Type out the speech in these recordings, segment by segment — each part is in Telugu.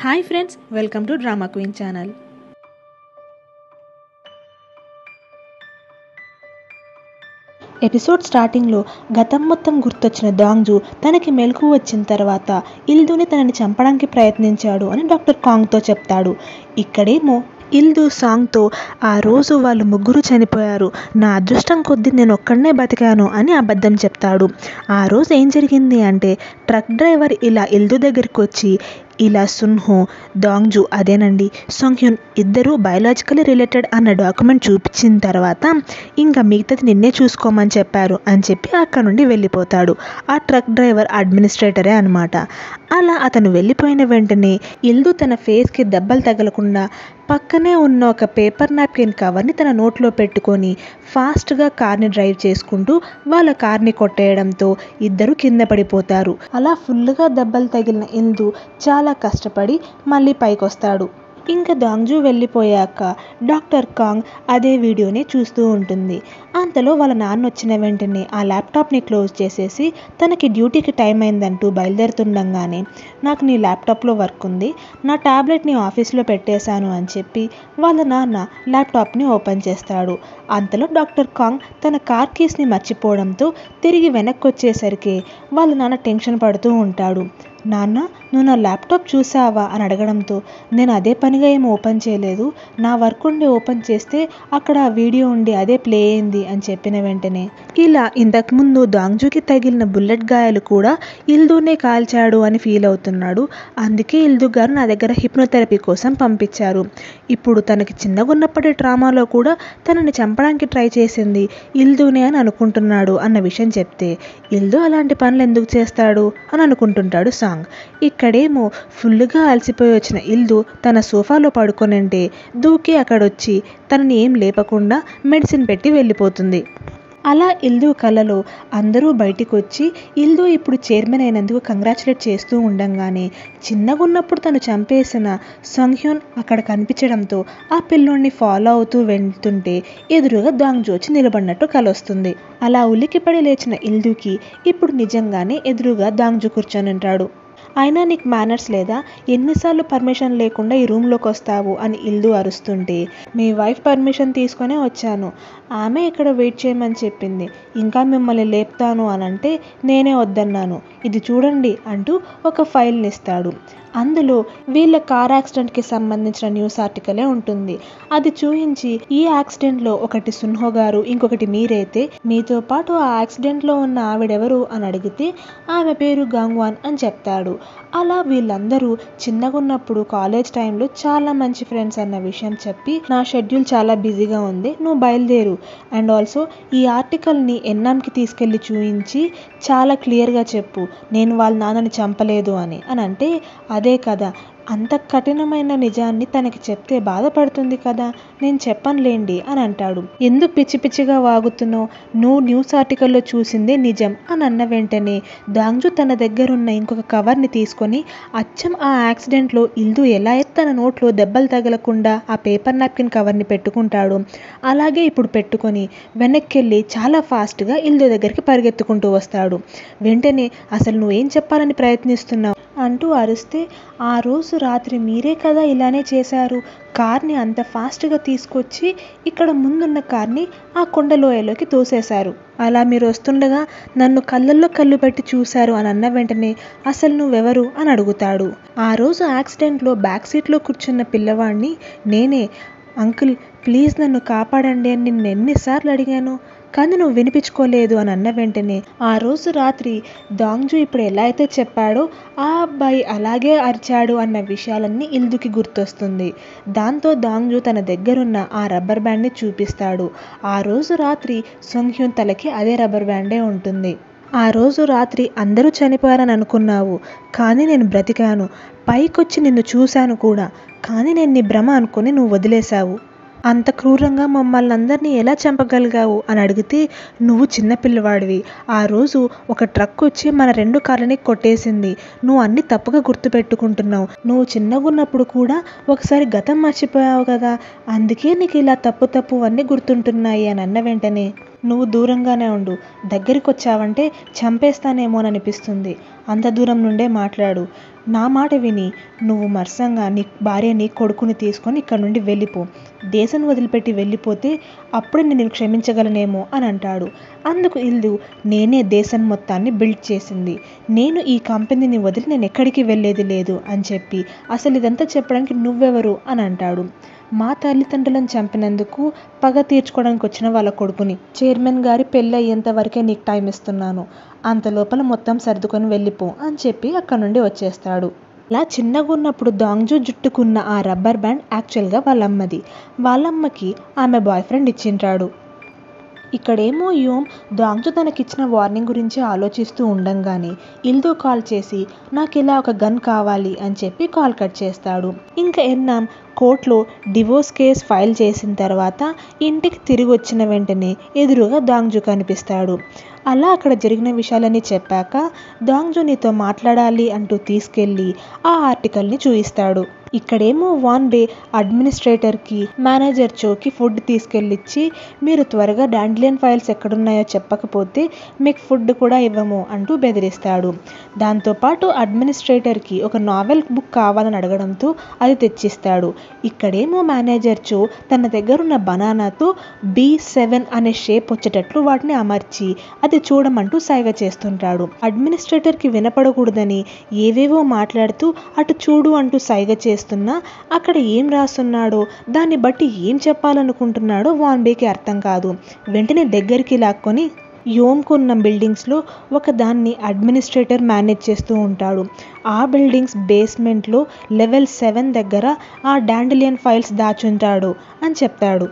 Hi friends, welcome to drama queen channel. Episode స్టార్టింగ్లో గతం మొత్తం గుర్తొచ్చిన దాంగ్జూ తనకి మెలకు వచ్చిన తర్వాత ఇల్దూని తనని చంపడానికి ప్రయత్నించాడు అని డాక్టర్ కాంగ్తో చెప్తాడు. ఇక్కడేమో ఇల్దూ సాంగ్తో ఆ రోజు వాళ్ళు ముగ్గురు చనిపోయారు, నా అదృష్టం కొద్దీ నేను ఒక్కడనే బతికాను అని అబద్ధం చెప్తాడు. ఆ రోజు ఏం జరిగింది అంటే ట్రక్ డ్రైవర్ ఇలా ఇల్దూ దగ్గరికి వచ్చి ఇలా సున్హో, దాంగ్జూ అదేనండి సొంగ్హ్యున్ ఇద్దరు బయాలజికలీ రిలేటెడ్ అన్న డాక్యుమెంట్ చూపించిన తర్వాత ఇంకా మిగతాది నిన్నే చూసుకోమని చెప్పారు అని చెప్పి అక్కడ నుండి వెళ్ళిపోతాడు. ఆ ట్రక్ డ్రైవర్ అడ్మినిస్ట్రేటరే అనమాట. అలా అతను వెళ్ళిపోయిన వెంటనే ఇల్దూ తన ఫేస్కి దెబ్బలు తగలకుండా పక్కనే ఉన్న ఒక పేపర్ నాప్కిన్ కవర్ని తన నోట్లో పెట్టుకొని ఫాస్ట్గా కార్ని డ్రైవ్ చేసుకుంటూ వాళ్ళ కార్ని కొట్టేయడంతో ఇద్దరు కింద పడిపోతారు. అలా ఫుల్గా దెబ్బలు తగిలిన ఇల్దూ చాలా కష్టపడి మళ్ళీ పైకొస్తాడు. ఇంకా దాంగ్జూ వెళ్ళిపోయాక డాక్టర్ కాంగ్ అదే వీడియోని చూస్తూ ఉంటుంది. అంతలో వాళ్ళ నాన్న వచ్చిన వెంటనే ఆ ల్యాప్టాప్ని క్లోజ్ చేసేసి తనకి డ్యూటీకి టైం అయిందంటూ బయలుదేరుతుండగానే నాకు నీ ల్యాప్టాప్లో వర్క్ ఉంది, నా ట్యాబ్లెట్ని ఆఫీస్లో పెట్టేశాను అని చెప్పి వాళ్ళ నాన్న ల్యాప్టాప్ని ఓపెన్ చేస్తాడు. అంతలో డాక్టర్ కాంగ్ తన కార్ కీస్ని మర్చిపోవడంతో తిరిగి వెనక్కి వచ్చేసరికి వాళ్ళ నాన్న టెన్షన్ పడుతూ ఉంటాడు. నాన్న, నువ్వు నా ల్యాప్టాప్ చూసావా అని అడగడంతో నేను అదే పనిగా ఏం ఓపెన్ చేయలేదు, నా వర్క్ ఉండి ఓపెన్ చేస్తే అక్కడ ఆ వీడియో ఉండి అదే ప్లే అయింది అని చెప్పిన వెంటనే ఇలా ఇంతకుముందు దాంగ్జూకి తగిలిన బుల్లెట్ గాయాలు కూడా ఇల్దూనే కాల్చాడు అని ఫీల్ అవుతున్నాడు. అందుకే ఇల్దూ గారు నా దగ్గర హిప్నోథెరపీ కోసం పంపించారు. ఇప్పుడు తనకి చిన్నగా ఉన్నప్పటి ట్రామాలో కూడా తనని చంపడానికి ట్రై చేసింది ఇల్దూనే అని అనుకుంటున్నాడు అన్న విషయం చెప్తే ఇల్దూ అలాంటి పనులు ఎందుకు చేస్తాడు అని అనుకుంటుంటాడు సాంగ్. ఇక్కడేమో ఫుల్గా అలసిపోయి వచ్చిన ఇల్దూ తన సోఫాలో పడుకొనంటే దూకి అక్కడొచ్చి తనని ఏం లేపకుండా మెడిసిన్ పెట్టి వెళ్ళిపోతుంది. అలా ఇల్దూ కలలో అందరూ బయటికి వచ్చి ఇల్దూ ఇప్పుడు చైర్మన్ అయినందుకు కంగ్రాచులేట్ చేస్తూ ఉండంగానే చిన్నగా ఉన్నప్పుడు తను చంపేసిన సొంగ్హ్యున్ అక్కడ కనిపించడంతో ఆ పిల్లోడిని ఫాలో అవుతూ వెళ్తుంటే ఎదురుగా దాంగ్జూ వచ్చి నిలబడినట్టు కలొస్తుంది. అలా ఉలికిపడి లేచిన ఇల్దూకి ఇప్పుడు నిజంగానే ఎదురుగా దాంగ్జూ కూర్చొని ఉంటాడు. అయినా నీకు మేనర్స్ లేదా, ఎన్నిసార్లు పర్మిషన్ లేకుండా ఈ రూమ్లోకి వస్తావు అని ఇల్దూ అరుస్తుంటే మీ వైఫ్ పర్మిషన్ తీసుకొనే వచ్చాను, ఆమె ఇక్కడ వెయిట్ చేయమని చెప్పింది, ఇంకా మిమ్మల్ని లేపుతాను అని అంటే నేనే వద్దన్నాను, ఇది చూడండి అంటూ ఒక ఫైల్ని ఇస్తాడు. అందులో వీళ్ళ కార్ యాక్సిడెంట్కి సంబంధించిన న్యూస్ ఆర్టికలే ఉంటుంది. అది చూయించి ఈ యాక్సిడెంట్లో ఒకటి సున్హో గారు, ఇంకొకటి మీరైతే మీతో పాటు ఆ యాక్సిడెంట్లో ఉన్న ఆవిడెవరు అని అడిగితే ఆమె పేరు గాంగ్వాన్ అని చెప్తాడు. అలా వీళ్ళందరూ చిన్నగా ఉన్నప్పుడు కాలేజ్ టైంలో చాలా మంచి ఫ్రెండ్స్ అన్న విషయం చెప్పి నా షెడ్యూల్ చాలా బిజీగా ఉంది, నువ్వు బయలుదేరు, అండ్ ఆల్సో ఈ ఆర్టికల్ని ఎన్నాంకి తీసుకెళ్ళి చూయించి చాలా క్లియర్గా చెప్పు నేను వాళ్ళ నాన్నని చంపలేదు అని అంటే అదే కదా, అంత కఠినమైన నిజాన్ని తనకి చెప్తే బాధపడుతుంది కదా, నేను చెప్పనులేండి అని అంటాడు. ఎందుకు పిచ్చి పిచ్చిగా వాగుతున్నావు, నువ్వు న్యూస్ ఆర్టికల్లో చూసిందే నిజం అని అన్న వెంటనే దాంగ్జూ తన దగ్గరున్న ఇంకొక కవర్ని తీసుకొని అచ్చం ఆ యాక్సిడెంట్లో ఇల్దూ ఎలా అయితే తన నోట్లో దెబ్బలు తగలకుండా ఆ పేపర్ నాప్కిన్ కవర్ని పెట్టుకుంటాడు అలాగే ఇప్పుడు పెట్టుకొని వెనక్కెళ్ళి చాలా ఫాస్ట్గా ఇల్దూ దగ్గరికి పరిగెత్తుకుంటూ వస్తాడు. వెంటనే అసలు నువ్వేం చెప్పాలని ప్రయత్నిస్తున్నావు అంటూ అరిస్తే ఆ రోజు రాత్రి మీరే కదా ఇలానే చేశారు, కార్ని అంత ఫాస్ట్గా తీసుకొచ్చి ఇక్కడ ముందున్న కార్ని ఆ కొండలోయలోకి తోసేశారు, అలా మీరు వస్తుండగా నన్ను కళ్ళల్లో కళ్ళు పెట్టి చూశారు అని అన్న వెంటనే అసలు నువ్వెవరు అని అడుగుతాడు. ఆ రోజు యాక్సిడెంట్లో బ్యాక్ సీట్లో కూర్చున్న పిల్లవాడిని నేనే, అంకుల్ ప్లీజ్ నన్ను కాపాడండి అని నిన్ను ఎన్నిసార్లు అడిగాను కానీ నువ్వు వినిపించుకోలేదు అని అన్న వెంటనే ఆ రోజు రాత్రి దాంగ్జూ ఇప్పుడు ఎలా అయితే చెప్పాడో ఆ అబ్బాయి అలాగే అరిచాడు అన్న విషయాలన్నీ ఇల్దూకి గుర్తొస్తుంది. దాంతో దాంగ్జూ తన దగ్గరున్న ఆ రబ్బర్ బ్యాండ్ని చూపిస్తాడు. ఆ రోజు రాత్రి సొంగ్హ్యున్ తలకి అదే రబ్బర్ బ్యాండే ఉంటుంది. ఆ రోజు రాత్రి అందరూ చనిపోయారని అనుకున్నావు కానీ నేను బ్రతికాను, పైకొచ్చి నిన్ను చూశాను కూడా, కానీ నేను నీ భ్రమ అనుకుని నువ్వు వదిలేశావు, అంత క్రూరంగా మమ్మల్ని అందరినీ ఎలా చంపగలిగావు అని అడిగితే నువ్వు చిన్నపిల్లవాడివి, ఆ రోజు ఒక ట్రక్ వచ్చి మన 2 కార్లని కొట్టేసింది, నువ్వు అన్ని తప్పుగా గుర్తుపెట్టుకుంటున్నావు, నువ్వు చిన్నగా ఉన్నప్పుడు కూడా ఒకసారి గతం మర్చిపోయావు కదా, అందుకే నీకు ఇలా తప్పు అన్నీ గుర్తుంటున్నాయి అని అన్న వెంటనే నువ్వు దూరంగానే ఉండు. దగ్గరికి వచ్చావంటే చంపేస్తానేమోననిపిస్తుంది. అంత దూరం నుండే మాట్లాడు. నా మాట విని నువ్వు మర్సంగా నీ భార్యని కొడుకుని తీసుకొని ఇక్కడ నుండి వెళ్ళిపో. దేశం వదిలిపెట్టి వెళ్ళిపోతే అప్పుడు నేను క్షమించగలనేమో అని అంటాడు. అందుకు ఇల్దు, నేనే దేశం మొత్తాన్ని బిల్డ్ చేసింది, నేను ఈ కంపెనీని వదిలి నేను ఎక్కడికి వెళ్ళేది లేదు అని చెప్పి అసలు ఇదంతా చెప్పడానికి నువ్వెవరు అని అంటాడు. మా తల్లిదండ్రులను చంపినందుకు పగ తీర్చుకోవడానికి వచ్చిన వాళ్ళ కొడుకుని. చైర్మన్ గారి పెళ్ళి అయ్యేంత వరకే నీకు టైం ఇస్తున్నాను. అంత లోపల మొత్తం సర్దుకొని వెళ్ళిపో అని చెప్పి అక్కడ నుండి వచ్చేస్తాడు. అలా చిన్నగా ఉన్నప్పుడు దాంగ్జూ జుట్టుకున్న ఆ రబ్బర్ బ్యాండ్ యాక్చువల్గా వాళ్ళమ్మది. వాళ్ళమ్మకి ఆమె బాయ్ ఫ్రెండ్ ఇచ్చింటాడు. ఇక్కడేమో యోమ్ దాంగ్జూ తనకిచ్చిన వార్నింగ్ గురించి ఆలోచిస్తూ ఉండంగానే ఇల్దు కాల్ చేసి నాకు ఇలా ఒక గన్ కావాలి అని చెప్పి కాల్ కట్ చేస్తాడు. ఇంకా ఎన్నాం కోర్టులో డివోర్స్ కేస్ ఫైల్ చేసిన తర్వాత ఇంటికి తిరిగి వచ్చిన వెంటనే ఎదురుగా దాంగ్జూ కనిపిస్తాడు. అలా అక్కడ జరిగిన విషయాలన్నీ చెప్పాక దాంగ్జూ నీతో మాట్లాడాలి అంటూ తీసుకెళ్ళి ఆ ఆర్టికల్ని చూయిస్తాడు. ఇక్కడేమో వాన్ బే అడ్మినిస్ట్రేటర్కి మేనేజర్ చోకి ఫుడ్ తీసుకెళ్ళిచ్చి మీరు త్వరగా డాండిలియన్ ఫైల్స్ ఎక్కడున్నాయో చెప్పకపోతే మీకు ఫుడ్ కూడా ఇవ్వము అంటూ బెదిరిస్తాడు. దాంతోపాటు అడ్మినిస్ట్రేటర్కి ఒక నావెల్ బుక్ కావాలని అడగడంతో అది తెచ్చిస్తాడు. ఇక్కడేమో మేనేజర్ చో తన దగ్గరున్న బనానాతో B7 అనే షేప్ వచ్చేటట్లు వాటిని అమర్చి అది చూడమంటూ సైగ చేస్తుంటాడు. అడ్మినిస్ట్రేటర్కి వినపడకూడదని ఏవేవో మాట్లాడుతూ అటు చూడు అంటూ సైగ చేస్తున్నా అక్కడ ఏం రాస్తున్నాడో దాన్ని బట్టి ఏం చెప్పాలనుకుంటున్నాడో వాన్ బేకి అర్థం కాదు. వెంటనే దగ్గరికి లాక్కొని యోమ్కున్న బిల్డింగ్స్లో ఒక దాన్ని అడ్మినిస్ట్రేటర్ మేనేజ్ చేస్తూ ఉంటాడు. ఆ బిల్డింగ్స్ బేస్మెంట్లో లెవెల్ 7 దగ్గర ఆ డాండిలియన్ ఫైల్స్ దాచుంటాడు అని చెప్తాడు.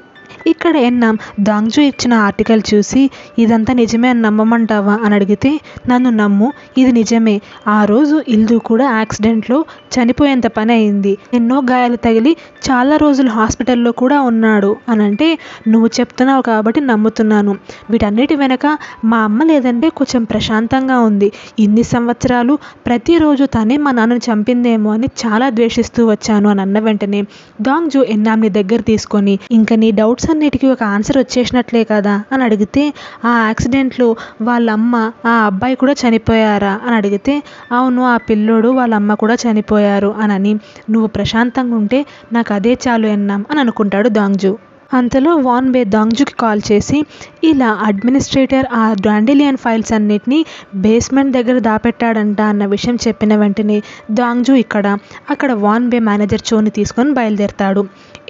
ఇక్కడ ఎన్నాం దాంగ్జూ ఇచ్చిన ఆర్టికల్ చూసి ఇదంతా నిజమే అని నమ్మమంటావా అని అడిగితే నన్ను నమ్ము, ఇది నిజమే. ఆ రోజు ఇల్దు కూడా యాక్సిడెంట్లో చనిపోయేంత పని అయింది. ఎన్నో గాయాలు తగిలి చాలా రోజులు హాస్పిటల్లో కూడా ఉన్నాడు అని అంటే నువ్వు చెప్తున్నావు కాబట్టి నమ్ముతున్నాను. వీటన్నిటి వెనక మా అమ్మ లేదంటే కొంచెం ప్రశాంతంగా ఉంది. ఇన్ని సంవత్సరాలు ప్రతిరోజు తనే మా నాన్నని చంపిందేమో అని చాలా ద్వేషిస్తూ వచ్చాను అని అన్న వెంటనే దాంగ్జూ ఎన్నాంని దగ్గర తీసుకొని ఇంకా నీ డౌట్స్ అన్నిటికీ ఒక ఆన్సర్ వచ్చేసినట్లే కదా అని అడిగితే ఆ యాక్సిడెంట్లో వాళ్ళ అమ్మ ఆ అబ్బాయి కూడా చనిపోయారా అని అడిగితే అవును, ఆ పిల్లోడు వాళ్ళ అమ్మ కూడా చనిపోయారు అని నువ్వు ప్రశాంతంగా ఉంటే నాకు అదే చాలు ఎన్నాం అని అనుకుంటాడు దాంగ్జూ. అంతలో వాన్ బే దాంగ్జూకి కాల్ చేసి ఇలా అడ్మినిస్ట్రేటర్ ఆ డాండిలియన్ ఫైల్స్ అన్నిటినీ బేస్మెంట్ దగ్గర దాపెట్టాడంట అన్న విషయం చెప్పిన వెంటనే దాంగ్జూ అక్కడ వాన్ బే మేనేజర్ చోని తీసుకొని బయలుదేరతాడు.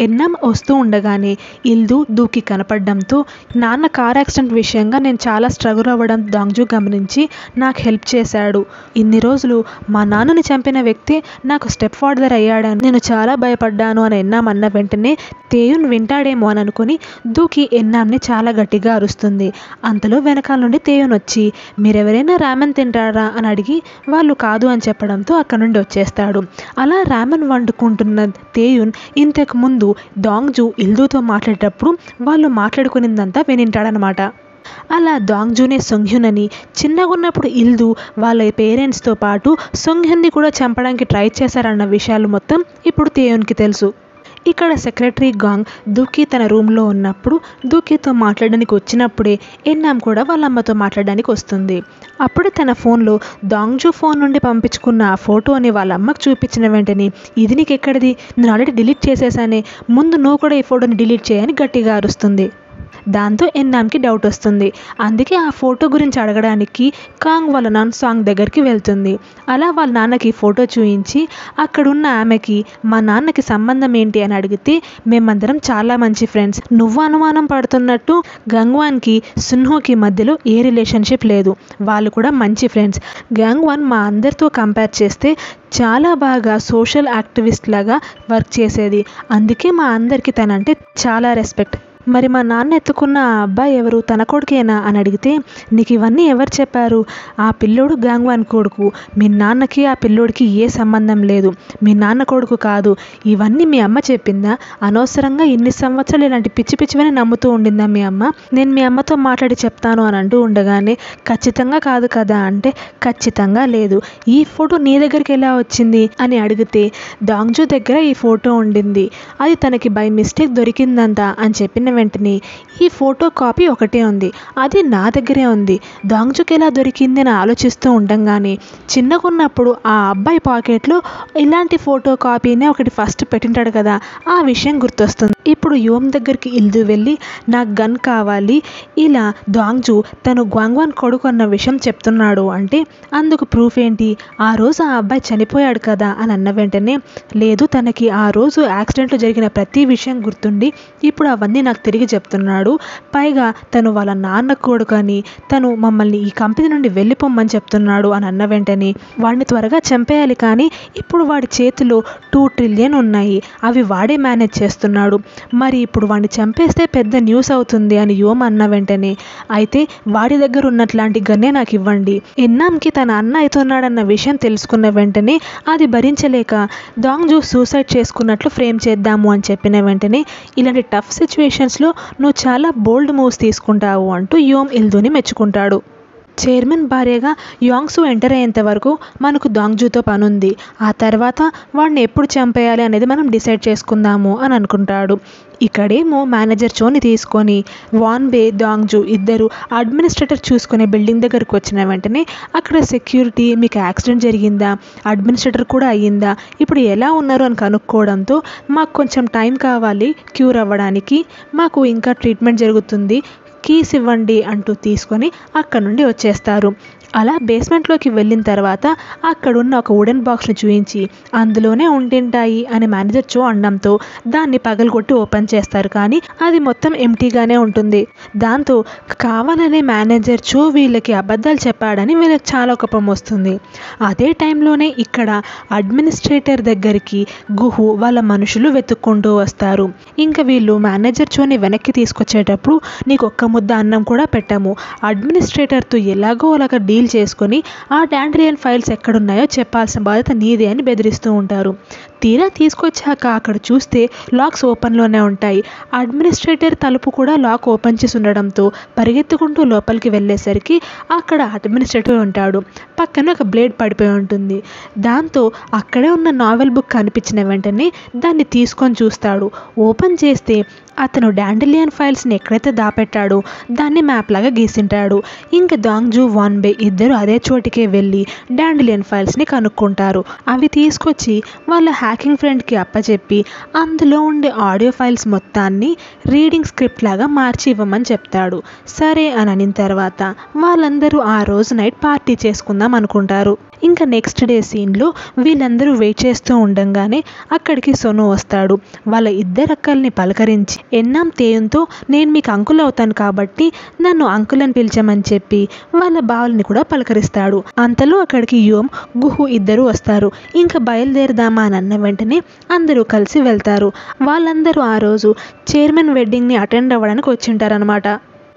ఎన్నాం వస్తూ ఉండగానే ఇల్దు దూకి కనపడడంతో నాన్న కార్ యాక్సిడెంట్ విషయంగా నేను చాలా స్ట్రగుల్ అవ్వడం దాంగ్జూ గమనించి నాకు హెల్ప్ చేశాడు. ఇన్ని రోజులు మా నాన్నని చంపిన వ్యక్తి నాకు స్టెప్ ఫాదర్ అయ్యాడని నేను చాలా భయపడ్డాను అని ఎన్నాం అన్న వెంటనే తేయున్ వింటాడేమో అని అనుకుని దూకి ఎన్నాంని చాలా గట్టిగా అరుస్తుంది. అంతలో వెనకాల నుండి తేయున్ వచ్చి మీరెవరైనా రామెన్ తింటారా అని అడిగి వాళ్ళు కాదు అని చెప్పడంతో అక్కడ నుండి వచ్చేస్తాడు. అలా రామెన్ వండుకుంటున్న తేయున్ ఇంతకు ముందు దాంగ్జూ ఇల్దుతో మాట్లాడేటప్పుడు వాళ్ళు మాట్లాడుకునిందంతా వినింటాడనమాట. అలా దాంగ్జూనే సొంగ్హ్యున్ అని చిన్నగున్నప్పుడు ఇల్దు వాళ్ళ పేరెంట్స్తో పాటు సొంగ్హ్యున్ని కూడా చంపడానికి ట్రై చేశారన్న విషయాలు మొత్తం ఇప్పుడు తేయున్కి తెలుసు. ఇక్కడ సెక్రటరీ గాంగ్ దూకి తన రూమ్లో ఉన్నప్పుడు దూకీతో మాట్లాడడానికి వచ్చినప్పుడే ఎన్నాం కూడా వాళ్ళ అమ్మతో మాట్లాడడానికి వస్తుంది. అప్పుడే తన ఫోన్లో దాంగ్జూ ఫోన్ నుండి పంపించుకున్న ఆ ఫోటోని వాళ్ళ అమ్మకు చూపించిన వెంటనే ఇది నీకు ఎక్కడిది, నేను ఆల్రెడీ డిలీట్ చేసేసానే, ముందు నువ్వు కూడా ఈ ఫోటోని డిలీట్ చేయని గట్టిగా అరుస్తుంది. దాంతో ఎన్నాంకి డౌట్ వస్తుంది. అందుకే ఆ ఫోటో గురించి అడగడానికి కాంగ్ వాళ్ళ నాన్న సాంగ్ దగ్గరికి వెళ్తుంది. అలా వాళ్ళ నాన్నకి ఫోటో చూయించి అక్కడున్న ఆమెకి మా నాన్నకి సంబంధం ఏంటి అని అడిగితే మేమందరం చాలా మంచి ఫ్రెండ్స్, నువ్వు అనుమానం పడుతున్నట్టు గంగ్వాన్కి సున్హోకి మధ్యలో ఏ రిలేషన్షిప్ లేదు, వాళ్ళు కూడా మంచి ఫ్రెండ్స్. గంగ్వాన్ మా అందరితో కంపేర్ చేస్తే చాలా బాగా సోషల్ యాక్టివిస్ట్ లాగా వర్క్ చేసేది, అందుకే మా అందరికీ తనంటే చాలా రెస్పెక్ట్. మరి మా నాన్న ఎత్తుకున్న ఆ అబ్బాయి ఎవరు, తన కొడుకేనా అని అడిగితే నీకు ఇవన్నీ ఎవరు చెప్పారు, ఆ పిల్లోడు గాంగ్వాన్ కొడుకు, మీ నాన్నకి ఆ పిల్లోడికి ఏ సంబంధం లేదు, మీ నాన్న కొడుకు కాదు, ఇవన్నీ మీ అమ్మ చెప్పిందా, అనవసరంగా ఇన్ని సంవత్సరాలు ఇలాంటి పిచ్చి పిచ్చివని నమ్ముతూ ఉండిందా మీ అమ్మ, నేను మీ అమ్మతో మాట్లాడి చెప్తాను అని అంటూ ఉండగానే ఖచ్చితంగా కాదు కదా అంటే ఖచ్చితంగా లేదు, ఈ ఫోటో నీ దగ్గరికి ఎలా వచ్చింది అని అడిగితే దాంగ్జూ దగ్గర ఈ ఫోటో ఉండింది, అది తనకి బై మిస్టేక్ దొరికిందంట అని చెప్పిన వెంటనే ఈ ఫోటో కాపీ ఒకటే ఉంది, అది నా దగ్గరే ఉంది, దాంగ్జుకి ఎలా దొరికింది అని ఆలోచిస్తూ ఉండంగానే చిన్నగా ఉన్నప్పుడు ఆ అబ్బాయి పాకెట్లో ఇలాంటి ఫోటో కాపీనే ఒకటి ఫస్ట్ పెట్టింటాడు కదా, ఆ విషయం గుర్తొస్తుంది. ఇప్పుడు యోమ్ దగ్గరికి ఇల్దు వెళ్ళి నాకు గన్ కావాలి, ఇలా దాంగ్జు తను గ్వాంగ్వాన్ కొడుకు అన్న విషయం చెప్తున్నాడు అంటే అందుకు ప్రూఫ్ ఏంటి, ఆ రోజు ఆ అబ్బాయి చనిపోయాడు కదా అని అన్న వెంటనే లేదు, తనకి ఆ రోజు యాక్సిడెంట్లో జరిగిన ప్రతి విషయం గుర్తుండి ఇప్పుడు అవన్నీ నాకు తిరిగి చెప్తున్నాడు, పైగా తను వాళ్ళ నాన్న కొడుకు అని, తను మమ్మల్ని ఈ కంపెనీ నుండి వెళ్ళిపోమ్మని చెప్తున్నాడు అని అన్న వెంటనే వాడిని త్వరగా చంపేయాలి, కానీ ఇప్పుడు వాడి చేతిలో 2 ట్రిలియన్ ఉన్నాయి, అవి వాడే మేనేజ్ చేస్తున్నాడు, మరి ఇప్పుడు వాడిని చంపేస్తే పెద్ద న్యూస్ అవుతుంది అని యోమ్ అన్న వెంటనే అయితే వాడి దగ్గర ఉన్నట్లాంటి గన్నే నాకు ఇవ్వండి. ఎన్నాంకి తన అన్న అవుతున్నాడన్న విషయం తెలుసుకున్న వెంటనే అది భరించలేక దాంగ్జు సూసైడ్ చేసుకున్నట్లు ఫ్రేమ్ చేద్దాము అని చెప్పిన వెంటనే ఇలాంటి టఫ్ సిచ్యువేషన్స్లో నువ్వు చాలా బోల్డ్ మూవ్స్ తీసుకుంటావు అంటూ యోమ్ ఇల్దుని మెచ్చుకుంటాడు. చైర్మన్ భార్యగా యాంగ్సు ఎంటర్ అయ్యేంత వరకు మనకు దాంగ్జుతో పనుంది, ఆ తర్వాత వాడిని ఎప్పుడు చంపేయాలి అనేది మనం డిసైడ్ చేసుకుందాము అని అనుకుంటాడు. ఇక్కడేమో మేనేజర్ చోని తీసుకొని వాన్ బే దాంగ్జు ఇద్దరు అడ్మినిస్ట్రేటర్ చూసుకునే బిల్డింగ్ దగ్గరకు వచ్చిన వెంటనే అక్కడ సెక్యూరిటీ మీకు యాక్సిడెంట్ జరిగిందా, అడ్మినిస్ట్రేటర్ కూడా అయ్యిందా, ఇప్పుడు ఎలా ఉన్నారు అని కనుక్కోవడంతో మాకు కొంచెం టైం కావాలి క్యూర్ అవ్వడానికి, మాకు ఇంకా ట్రీట్మెంట్ జరుగుతుంది, కీస్ ఇవ్వండి అంటూ తీసుకొని అక్కడ నుండి వచ్చేస్తారు. అలా బేస్మెంట్లోకి వెళ్ళిన తర్వాత అక్కడున్న ఒక వుడెన్ బాక్స్ని చూపించి అందులోనే ఉండింటాయి అని మేనేజర్ చో అనడంతో దాన్ని పగలగొట్టి ఓపెన్ చేస్తారు, కానీ అది మొత్తం ఎంటీగానే ఉంటుంది. దాంతో కావాలనే మేనేజర్ చో వీళ్ళకి అబద్ధాలు చెప్పాడని వీళ్ళకి చాలా కోపం వస్తుంది. అదే టైంలోనే ఇక్కడ అడ్మినిస్ట్రేటర్ దగ్గరికి గుహు వాళ్ళ మనుషులు వెతుక్కుంటూ వస్తారు. ఇంకా వీళ్ళు మేనేజర్ చోని వెనక్కి తీసుకొచ్చేటప్పుడు నీకు ఒక్క ముద్ద అన్నం కూడా పెట్టాము, అడ్మినిస్ట్రేటర్తో ఎలాగో అలాగ డీల్ చేసుకొని ఆ డాండ్రియన్ ఫైల్స్ ఎక్కడున్నాయో చెప్పాల్సిన బాధ్యత నీదే అని బెదిరిస్తూ ఉంటారు. తీరా తీసుకొచ్చాక అక్కడ చూస్తే లాక్స్ ఓపెన్లోనే ఉంటాయి. అడ్మినిస్ట్రేటర్ తలుపు కూడా లాక్ ఓపెన్ చేసి ఉండడంతో పరిగెత్తుకుంటూ లోపలికి వెళ్ళేసరికి అక్కడ అడ్మినిస్ట్రేటర్ ఉంటాడు, పక్కన ఒక బ్లేడ్ పడిపోయి ఉంటుంది. దాంతో అక్కడే ఉన్న నావెల్ బుక్ కనిపించిన వెంటనే దాన్ని తీసుకొని చూస్తాడు. ఓపెన్ చేస్తే అతను డాండిలియన్ ఫైల్స్ని ఎక్కడైతే దాపెట్టాడో దాన్ని మ్యాప్ లాగా గీసింటాడు. ఇంకా దాంగ్జు వాన్ బే ఇద్దరు అదే చోటికే వెళ్ళి డాండిలియన్ ఫైల్స్ని కనుక్కుంటారు. అవి తీసుకొచ్చి వాళ్ళ హ్యాకింగ్ ఫ్రెండ్కి అప్పచెప్పి అందులో ఉండే ఆడియో ఫైల్స్ మొత్తాన్ని రీడింగ్ స్క్రిప్ట్ లాగా మార్చి ఇవ్వమని చెప్తాడు. సరే అని అనిన తర్వాత వాళ్ళందరూ ఆ రోజు నైట్ పార్టీ చేసుకుందాం అనుకుంటారు. ఇంకా నెక్స్ట్ డే సీన్లో వీళ్ళందరూ వెయిట్ చేస్తూ ఉండంగానే అక్కడికి సోను వస్తాడు. వాళ్ళ ఇద్దరు అక్కల్ని పలకరించి ఎన్నాం తేయంతో నేను మీకు అంకుల్ అవుతాను కాబట్టి నన్ను అంకుల్ అని పిలిచామని చెప్పి వాళ్ళ బావల్ని కూడా పలకరిస్తాడు. అంతలో అక్కడికి యోమ్ గుహు ఇద్దరు వస్తారు. ఇంకా బయలుదేరదామా అని అన్న వెంటనే అందరూ కలిసి వెళ్తారు. వాళ్ళందరూ ఆ రోజు చైర్మన్ వెడ్డింగ్ని అటెండ్ అవ్వడానికి వచ్చింటారనమాట.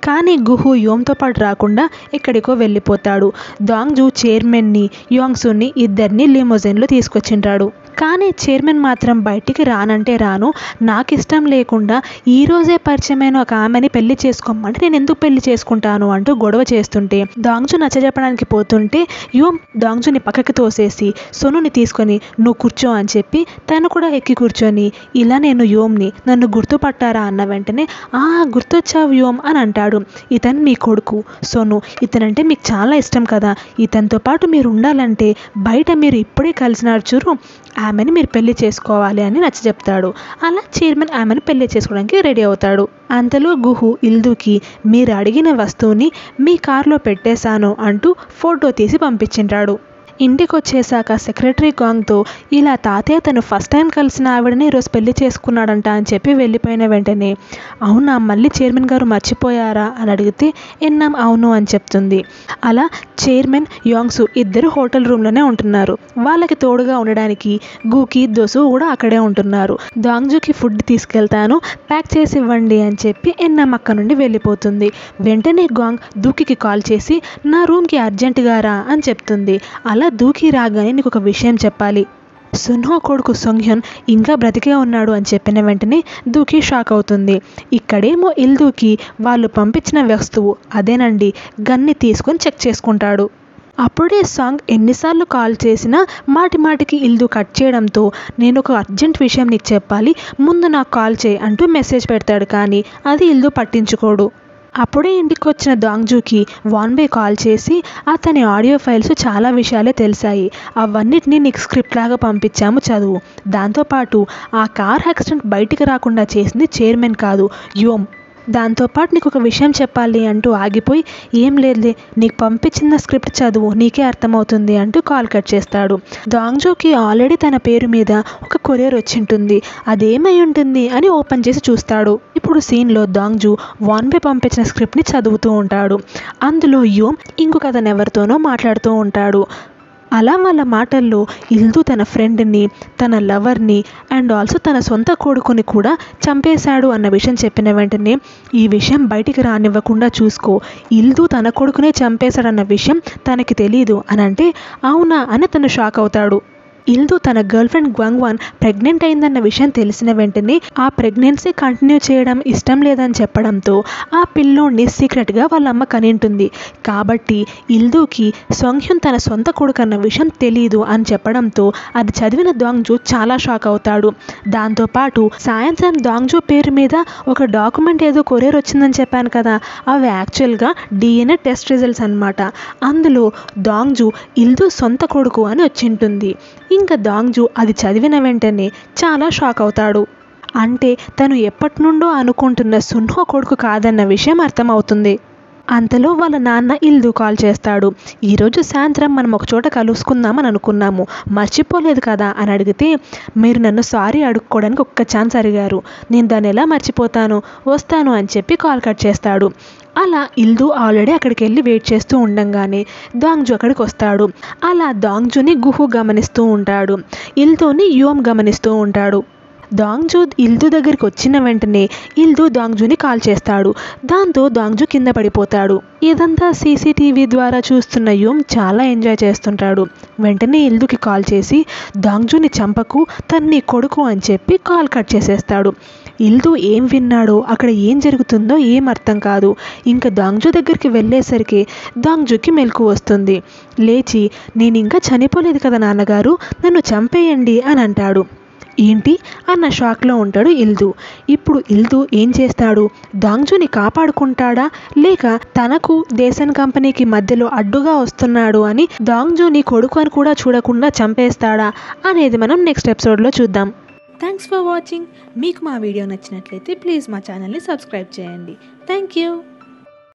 కానీ గుహు యోమ్తో పాటు రాకుండా ఎక్కడికో వెళ్ళిపోతాడు. దాంగ్జు చైర్మన్ని యాంగ్సుని ఇద్దరిని లిమోజిన్లో తీసుకొచ్చింటాడు. కానీ చైర్మన్ మాత్రం బయటికి రానంటే రాను, నాకు ఇష్టం లేకుండా ఈరోజే పరిచయమైన ఒక ఆమెని పెళ్లి చేసుకోమంటే నేను ఎందుకు పెళ్లి చేసుకుంటాను అంటూ గొడవ చేస్తుంటే దాంగ్జు నచ్చజెప్పడానికి పోతుంటే యోమ్ దాంగ్జుని పక్కకి తోసేసి సోనుని తీసుకొని నువ్వు కూర్చో అని చెప్పి తను కూడా ఎక్కి కూర్చొని ఇలా నేను యోమ్ని, నన్ను గుర్తుపట్టారా అన్న వెంటనే గుర్తొచ్చావు యోమ్ అని అంటాడు. ఇతను మీ కొడుకు సోను, ఇతనంటే మీకు చాలా ఇష్టం కదా, ఇతనితో పాటు మీరు ఉండాలంటే బయట మీరు ఇప్పుడే కలిసినారు చూరు, ఆమెని మీరు పెళ్లి చేసుకోవాలి అని నచ్చ చెప్తాడు. అలా చైర్మన్ ఆమెను పెళ్లి చేసుకోవడానికి రెడీ అవుతాడు. అంతలో గుహు ఇల్దుకి మీరు అడిగిన వస్తువుని మీ కార్లో పెట్టేశాను అంటూ ఫోటో తీసి పంపించింటాడు. ఇంటికి వచ్చేసాక సెక్రటరీ గాంగ్తో ఇలా తాతయ్య తను ఫస్ట్ టైం కలిసిన ఆవిడని ఈరోజు పెళ్లి చేసుకున్నాడంట అని చెప్పి వెళ్ళిపోయిన వెంటనే అవునా మళ్ళీ చైర్మన్ గారు మర్చిపోయారా అని అడిగితే ఎన్నాం అవును అని చెప్తుంది. అలా చైర్మన్ యాంగ్సు ఇద్దరు హోటల్ రూమ్లోనే ఉంటున్నారు. వాళ్ళకి తోడుగా ఉండడానికి గూకి దోసు కూడా అక్కడే ఉంటున్నారు. దాంగ్జుకి ఫుడ్ తీసుకెళ్తాను ప్యాక్ చేసి ఇవ్వండి అని చెప్పి ఎన్నాం అక్క నుండి వెళ్ళిపోతుంది. వెంటనే గాంగ్ దూకికి కాల్ చేసి నా రూమ్కి అర్జెంటుగా రా అని చెప్తుంది. అలా దూకి రాగానే నీకు ఒక విషయం చెప్పాలి, సున్హో కొడుకు సొంగ్హ్యున్ ఇంకా బ్రతికే ఉన్నాడు అని చెప్పిన వెంటనే దూకి షాక్ అవుతుంది. ఇక్కడేమో ఇల్దూకి వాళ్ళు పంపించిన వస్తువు అదేనండి గన్ని తీసుకొని చెక్ చేసుకుంటాడు. అప్పుడే సాంగ్ ఎన్నిసార్లు కాల్ చేసినా మాటికి ఇల్దు కట్ చేయడంతో నేను ఒక అర్జెంట్ విషయం నీకు చెప్పాలి, ముందు నాకు కాల్ చేయి అంటూ మెసేజ్ పెడతాడు. కానీ అది ఇల్దు పట్టించుకోడు. అప్పుడే ఇంటికి వచ్చిన దాంగ్జూకి వాన్బే కాల్ చేసి అతని ఆడియో ఫైల్స్ చాలా విషయాలే తెలిసాయి, అవన్నిటినీ నీకు స్క్రిప్ట్ లాగా పంపించాము చదువు. దాంతోపాటు ఆ కార్ యాక్సిడెంట్ బయటికి రాకుండా చేసింది చైర్మన్ కాదు, యోమ్. దాంతోపాటు నీకు ఒక విషయం చెప్పాలి అంటూ ఆగిపోయి, ఏం లేదులే నీకు పంపించిన స్క్రిప్ట్ చదువు నీకే అర్థమవుతుంది అంటూ కాల్ కట్ చేస్తాడు. దాంగ్జూకి ఆల్రెడీ తన పేరు మీద ఒక కొరియర్ వచ్చింటుంది, అదేమై ఉంటుంది అని ఓపెన్ చేసి చూస్తాడు. ఇప్పుడు సీన్లో దాంగ్జూ వాన్బే పంపించిన స్క్రిప్ట్ని చదువుతూ ఉంటాడు. అందులో యోమ్ ఇంకొక అతను ఎవరితోనో మాట్లాడుతూ ఉంటాడు. అలా వాళ్ళ మాటల్లో ఇల్దు తన ఫ్రెండ్ని, తన లవర్ని అండ్ ఆల్సో తన సొంత కొడుకుని కూడా చంపేశాడు అన్న విషయం చెప్పిన వెంటనే, ఈ విషయం బయటికి రానివ్వకుండా చూసుకో, ఇల్దు తన కొడుకునే చంపేశాడన్న విషయం తనకి తెలీదు అని అంటే, అవునా అని తను షాక్ అవుతాడు. ఇల్దు తన గర్ల్ ఫ్రెండ్ గ్వాంగ్వాన్ ప్రెగ్నెంట్ అయిందన్న విషయం తెలిసిన వెంటనే ఆ ప్రెగ్నెన్సీ కంటిన్యూ చేయడం ఇష్టం లేదని చెప్పడంతో ఆ పిల్లోడిని సీక్రెట్గా వాళ్ళ అమ్మ కనింటుంది. కాబట్టి ఇల్దుకి సొంగ్హ్యున్ తన సొంత కొడుకు అన్న విషయం తెలీదు అని చెప్పడంతో అది చదివిన దాంగ్జూ చాలా షాక్ అవుతాడు. దాంతోపాటు సాయంత్రం దాంగ్జూ పేరు మీద ఒక డాక్యుమెంట్ ఏదో కొరియర్ వచ్చిందని చెప్పాను కదా, అవి యాక్చువల్గా DNA టెస్ట్ రిజల్ట్స్ అన్నమాట. అందులో దాంగ్జూ ఇల్దు సొంత కొడుకు అని వచ్చింటుంది. ఇంకా దాంగ్జూ అది చదివిన వెంటనే చాలా షాక్ అవుతాడు. అంటే తను ఎప్పటి నుండో అనుకుంటున్న సున్హో కొడుకు కాదన్న విషయం అర్థమవుతుంది. అంతలో వాళ్ళ నాన్న ఇల్దు కాల్ చేస్తాడు. ఈరోజు సాయంత్రం మనం ఒక చోట కలుసుకుందామని అనుకున్నాము, మర్చిపోలేదు కదా అని అడిగితే, మీరు నన్ను సారీ అడుక్కోవడానికి ఒక్క ఛాన్స్ అడిగారు, నేను దాన్ని ఎలా మర్చిపోతాను, వస్తాను అని చెప్పి కాల్ కట్ చేస్తాడు. అలా ఇల్దు ఆల్రెడీ అక్కడికి వెళ్ళి వెయిట్ చేస్తూ ఉండంగానే దాంగ్జూ అక్కడికి వస్తాడు. అలా దాంగ్జూని గుహు గమనిస్తూ ఉంటాడు, ఇల్దుని యోమ్ గమనిస్తూ ఉంటాడు. దాంగ్జూ ఇల్దు దగ్గరికి వచ్చిన వెంటనే ఇల్దు దాంగ్జూని కాల్ చేస్తాడు. దాంతో దాంగ్జూ కింద పడిపోతాడు. ఇదంతా CCTV ద్వారా చూస్తున్న యోమ్ చాలా ఎంజాయ్ చేస్తుంటాడు. వెంటనే ఇల్దుకి కాల్ చేసి, దాంగ్జూని చంపకు, తను నీ కొడుకు అని చెప్పి కాల్ కట్ చేసేస్తాడు. ఇల్దు ఏం విన్నాడో, అక్కడ ఏం జరుగుతుందో ఏం అర్థం కాదు. ఇంకా దాంగ్జూ దగ్గరికి వెళ్ళేసరికి దాంగ్జూకి మెలకు వస్తుంది. లేచి, నేను ఇంకా చనిపోలేదు కదా నాన్నగారు, నన్ను చంపేయండి అని అంటాడు. ఏంటి అన్న షాక్లో ఉంటాడు ఇల్దు. ఇప్పుడు ఇల్దు ఏం చేస్తాడు, దాంగ్జూని కాపాడుకుంటాడా లేక తనకు దేశన్ కంపెనీకి మధ్యలో అడ్డుగా వస్తున్నాడు అని దాంగ్జూని కొడుకు అని కూడా చూడకుండా చంపేస్తాడా అనేది మనం నెక్స్ట్ ఎపిసోడ్లో చూద్దాం. Thanks for watching. మీకు మా వీడియో నచ్చినట్లయితే ప్లీజ్ మా ఛానల్ని సబ్స్క్రైబ్ చేయండి. Thank you.